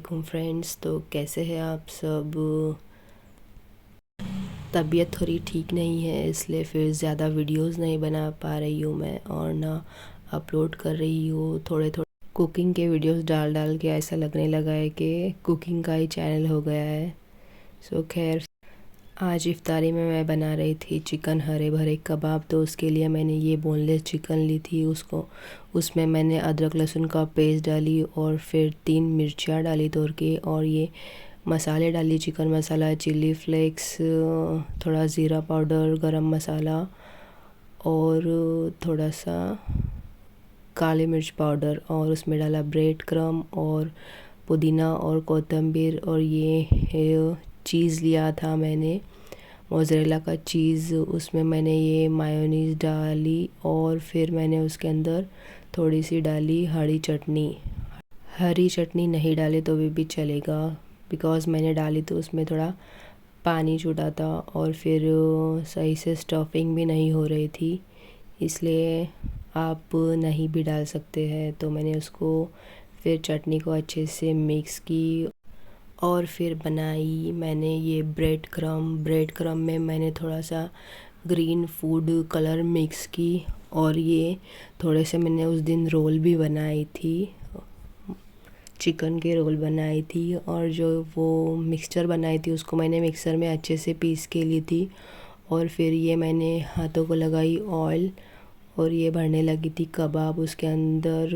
वालेकुम फ्रेंड्स। तो कैसे हैं आप सब। तबीयत थोड़ी ठीक नहीं है, इसलिए फिर ज़्यादा वीडियोस नहीं बना पा रही हूँ मैं, और ना अपलोड कर रही हूँ। थोड़े थोड़े कुकिंग के वीडियोस डाल डाल के ऐसा लगने लगा है कि कुकिंग का ही चैनल हो गया है। सो खैर, आज इफ्तारी में मैं बना रही थी चिकन हरे भरे कबाब। तो उसके लिए मैंने ये बोनलेस चिकन ली थी, उसमें मैंने अदरक लहसुन का पेस्ट डाली और फिर 3 मिर्चियाँ डाली तोड़ के, और ये मसाले डाली, चिकन मसाला, चिली फ्लेक्स, थोड़ा ज़ीरा पाउडर, गरम मसाला और थोड़ा सा काली मिर्च पाउडर, और उसमें डाला ब्रेड क्रम और पुदीना और कोतंबीर। और ये चीज़ लिया था मैंने, मोज़रेला का चीज़। उसमें मैंने ये मायोनीज़ डाली और फिर मैंने उसके अंदर थोड़ी सी डाली हरी चटनी। हरी चटनी नहीं डाले तो भी चलेगा, बिकॉज़ मैंने डाली तो उसमें थोड़ा पानी छूटा था और फिर सही से स्टफिंग भी नहीं हो रही थी, इसलिए आप नहीं भी डाल सकते हैं। तो मैंने उसको फिर चटनी को अच्छे से मिक्स की और फिर बनाई मैंने ये ब्रेड क्रम में मैंने थोड़ा सा ग्रीन फूड कलर मिक्स की, और ये थोड़े से मैंने उस दिन रोल भी बनाई थी, चिकन के रोल बनाई थी। और जो वो मिक्सचर बनाई थी उसको मैंने मिक्सर में अच्छे से पीस के ली थी, और फिर ये मैंने हाथों को लगाई ऑयल, और ये भरने लगी थी कबाब। उसके अंदर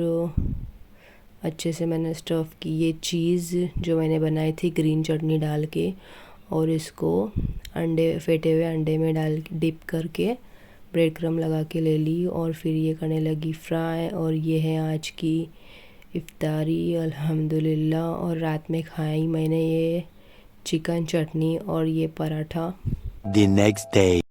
अच्छे से मैंने स्टफ़ की ये चीज़ जो मैंने बनाई थी ग्रीन चटनी डाल के, और इसको फेंटे हुए अंडे में डाल डिप करके ब्रेड क्रम लगा के ले ली, और फिर ये करने लगी फ्राई। और ये है आज की इफ्तारी अल्हम्दुलिल्लाह। और रात में खाई मैंने ये चिकन चटनी और ये पराठा। The next day.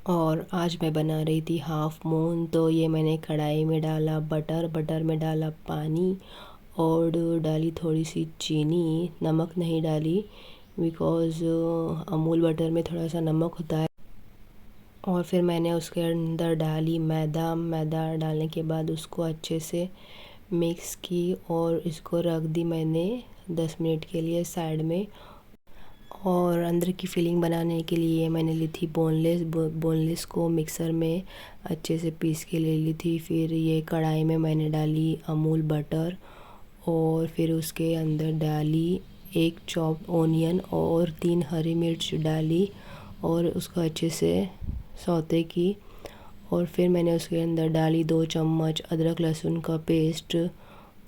और आज मैं बना रही थी हाफ़ मून। तो ये मैंने कढ़ाई में डाला बटर में डाला पानी, और डाली थोड़ी सी चीनी, नमक नहीं डाली बिकॉज़ अमूल बटर में थोड़ा सा नमक होता है। और फिर मैंने उसके अंदर डाली मैदा डालने के बाद उसको अच्छे से मिक्स की, और इसको रख दी मैंने 10 मिनट के लिए साइड में। और अंदर की फिलिंग बनाने के लिए मैंने ली थी बोनलेस को मिक्सर में अच्छे से पीस के ले ली थी। फिर ये कढ़ाई में मैंने डाली अमूल बटर, और फिर उसके अंदर डाली एक चॉप ऑनियन और 3 हरी मिर्च डाली, और उसको अच्छे से सौते की। और फिर मैंने उसके अंदर डाली 2 चम्मच अदरक लहसुन का पेस्ट,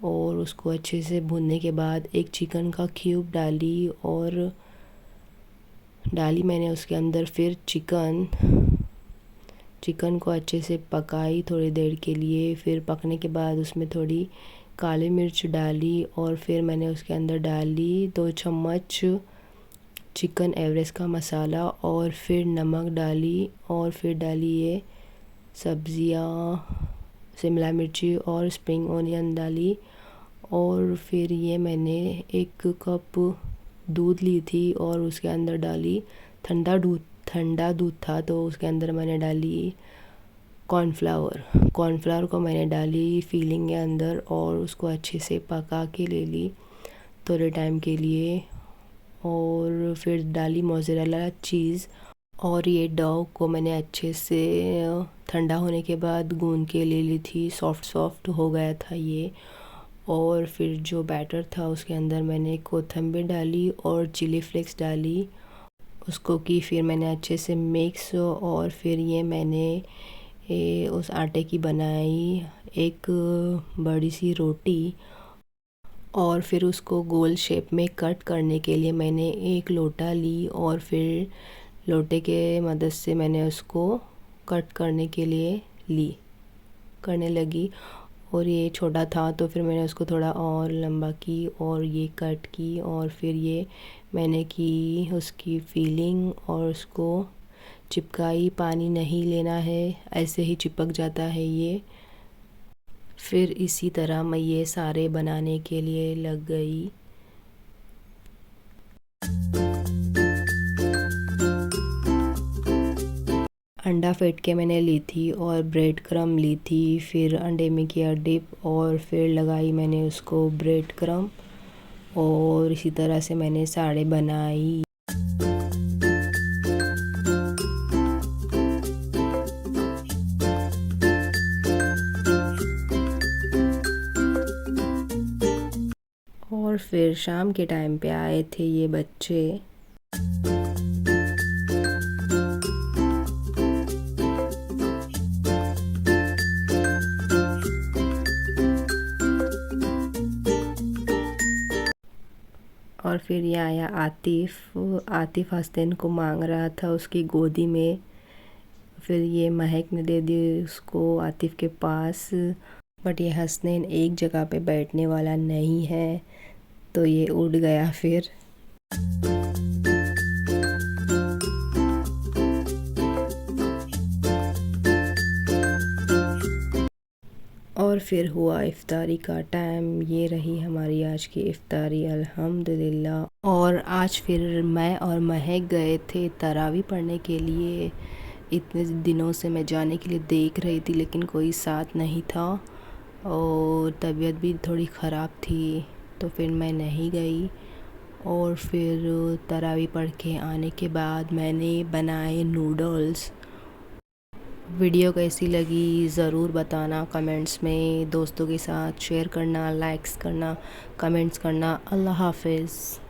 और उसको अच्छे से भूनने के बाद एक चिकन का क्यूब डाली, और डाली मैंने उसके अंदर फिर चिकन को अच्छे से पकाई थोड़ी देर के लिए। फिर पकने के बाद उसमें थोड़ी काली मिर्च डाली, और फिर मैंने उसके अंदर डाली 2 चम्मच चिकन एवरेस्ट का मसाला, और फिर नमक डाली, और फिर डाली ये सब्ज़ियाँ, शिमला मिर्ची और स्प्रिंग ओनियन डाली। और फिर ये मैंने 1 कप दूध ली थी और उसके अंदर डाली ठंडा दूध था, तो उसके अंदर मैंने डाली कॉर्नफ्लावर को मैंने डाली फीलिंग के अंदर, और उसको अच्छे से पका के ले ली थोड़े टाइम के लिए। और फिर डाली मोज़रेला चीज़, और ये डो को मैंने अच्छे से ठंडा होने के बाद गूंद के ले ली थी, सॉफ्ट हो गया था ये। और फिर जो बैटर था उसके अंदर मैंने कोथिंबीर डाली और चिली फ्लेक्स डाली, उसको की फिर मैंने अच्छे से मिक्स। और फिर ये मैंने उस आटे की बनाई एक बड़ी सी रोटी, और फिर उसको गोल शेप में कट करने के लिए मैंने एक लोटा ली, और फिर लोटे के मदद से मैंने उसको कट करने के लिए करने लगी। और ये छोटा था तो फिर मैंने उसको थोड़ा और लंबा की और ये कट की, और फिर ये मैंने की उसकी फीलिंग और उसको चिपकाई। पानी नहीं लेना है, ऐसे ही चिपक जाता है ये। फिर इसी तरह मैं ये सारे बनाने के लिए लग गई। अंडा फेंट के मैंने ली थी और ब्रेड क्रम ली थी, फिर अंडे में किया डिप, और फिर लगाई मैंने उसको ब्रेड क्रम, और इसी तरह से मैंने साड़ी बनाई। और फिर शाम के टाइम पे आए थे ये बच्चे। और फिर ये आया आतिफ़। आतिफ़ हसनैन को मांग रहा था उसकी गोदी में, फिर ये महक ने दे दी उसको आतिफ़ के पास। बट ये हसनैन एक जगह पे बैठने वाला नहीं है, तो ये उड़ गया फिर। और फिर हुआ इफ्तारी का टाइम। ये रही हमारी आज की इफ्तारी अल्हम्दुलिल्लाह। और आज फिर मैं और महक गए थे तरावी पढ़ने के लिए। इतने दिनों से मैं जाने के लिए देख रही थी, लेकिन कोई साथ नहीं था और तबीयत भी थोड़ी ख़राब थी, तो फिर मैं नहीं गई। और फिर तरावी पढ़ के आने के बाद मैंने बनाए नूडल्स। वीडियो कैसी लगी ज़रूर बताना कमेंट्स में, दोस्तों के साथ शेयर करना, लाइक्स करना, कमेंट्स करना। अल्लाह हाफ़िज़।